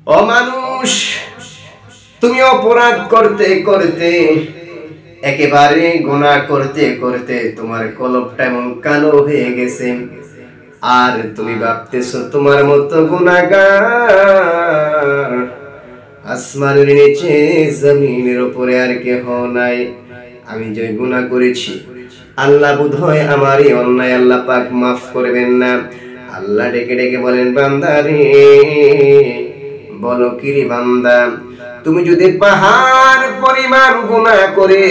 ও মানুষ, তুমি অপরাধ করতে করতে, একেবারে গুনাহ করতে করতে তোমার কলবটা এমন কালো হয়ে গেছে, আর তুমি ভাবতেছো তোমার মতো গুনাহগার আসমানের নিচে জমিনের উপরে আর কেহ নাই। আমি যে গুনাহ করেছি, আল্লাহ বোধহয় আমার এই অন্যায় আল্লাহ পাক মাফ করবেন না। আল্লাহ ডেকে ডেকে বলেন, বান্দা রে, বলো কি রে বান্দা, তুমি যদি পাহাড় পরিমাণ গুনাহ করে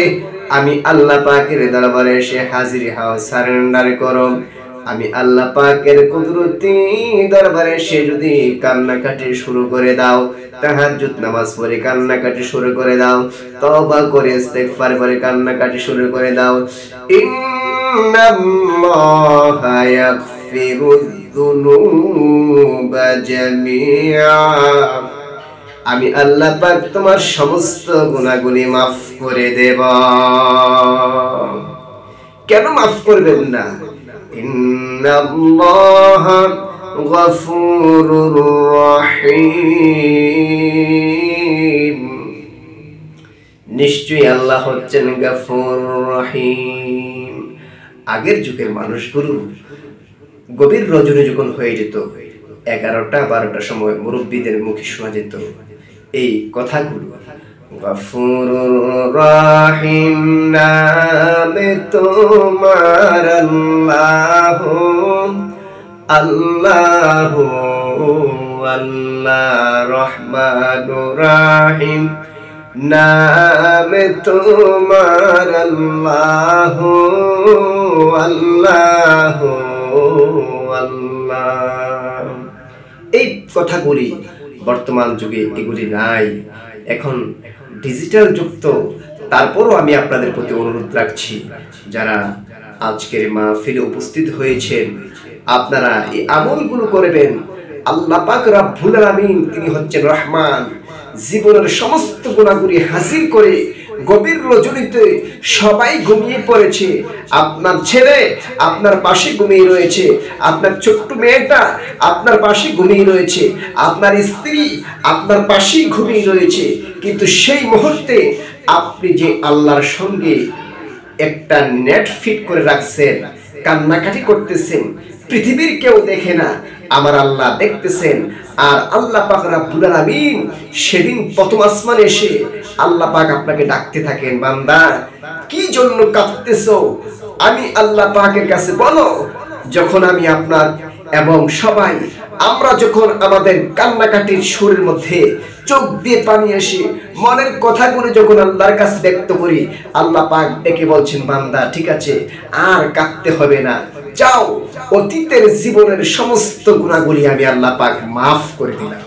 আমি আল্লাহ পাকের দরবারে এসে হাজির হও, সারেন্ডার করো, আমি আল্লাহ পাকের কুদরতি দরবারে এসে যদি কান্নাকাটি শুরু করে দাও, তাহাজ্জুদ নামাজ পড়ে কান্নাকাটি শুরু করে দাও, তওবা করে ইস্তিগফার করে কান্নাকাটি শুরু করে দাও, ইন্নাল্লাহা ইয়াগফিরুয যুনুবা জামিআ, আমি আল্লাহ পাক তোমার সমস্ত গুনাহগুলি মাফ করে দেব। কেন মাফ করবেন না? ইন্নাল্লাহা গফুরুর রহিম, নিশ্চয়ই আল্লাহ হচ্ছেন গফুরুর রহিম। আগের যুগের মানুষগুলো গভীর রজনী যখন হয়ে যেত, 11টা-12টার সময় মুরব্বীদের মুখে শোনা যেত এই কথাগুলো, গফুরুর রহিম নামে তোমার আল্লাহ, আল্লাহ আল্লাহ, রহমানুর রহিম নামে তোমার আল্লাহ, আল্লাহ আল্লাহ। এই কথাগুলি বর্তমান যুগে এগুলি নাই, এখন ডিজিটাল যুক্ত। তারপরও আমি আপনাদের প্রতি অনুরোধ রাখছি, যারা আজকের মাহফিলে উপস্থিত হয়েছেন, আপনারা এই আমলগুলো করবেন। আল্লাহ পাক রব্বুল আলামিন তিনি হচ্ছেন রহমান, জীবনের সমস্ত গুনাহগুলি হাসিল করে গভীর রজনীতে সবাই ঘুমিয়ে পড়েছে, আপনার ছেলে আপনার পাশে ঘুমিয়ে রয়েছে, আপনার ছোট্ট মেয়েটা আপনার পাশে ঘুমিয়ে রয়েছে, আপনার স্ত্রী আপনার পাশেই ঘুমিয়ে রয়েছে, কিন্তু সেই মুহূর্তে আপনি যে আল্লাহর সঙ্গে একটা নেট ফিট করে রাখছেন, কান্নাকাটি করতেছেন, পৃথিবীর কেউ দেখে না, আমার আল্লাহ দেখতেছেন। আর আল্লাহ পাক রব্বুল আলামিন সেদিন প্রথম আসমানে এসে আল্লাহ পাক আপনাকে ডাকতে থাকেন, বান্দা কি জন্য কাঁদতেছো? আমি আল্লাহ পাকের কাছে বলো। যখন আমি আপনার এবং সবাই আমরা যখন আমাদের কান্নাকাটির সুরের মধ্যে চোখ দিয়ে পানি আসে, মনের কথাগুলো যখন আল্লাহর কাছে ব্যক্ত করি, আল্লাহ পাক ডেকে বলছেন, বান্দা ঠিক আছে, আর কাঁদতে হবে না, যাও, অতীতের জীবনের সমস্ত গুনাহগুলি আমি আল্লাহ পাক মাফ করে দিলাম।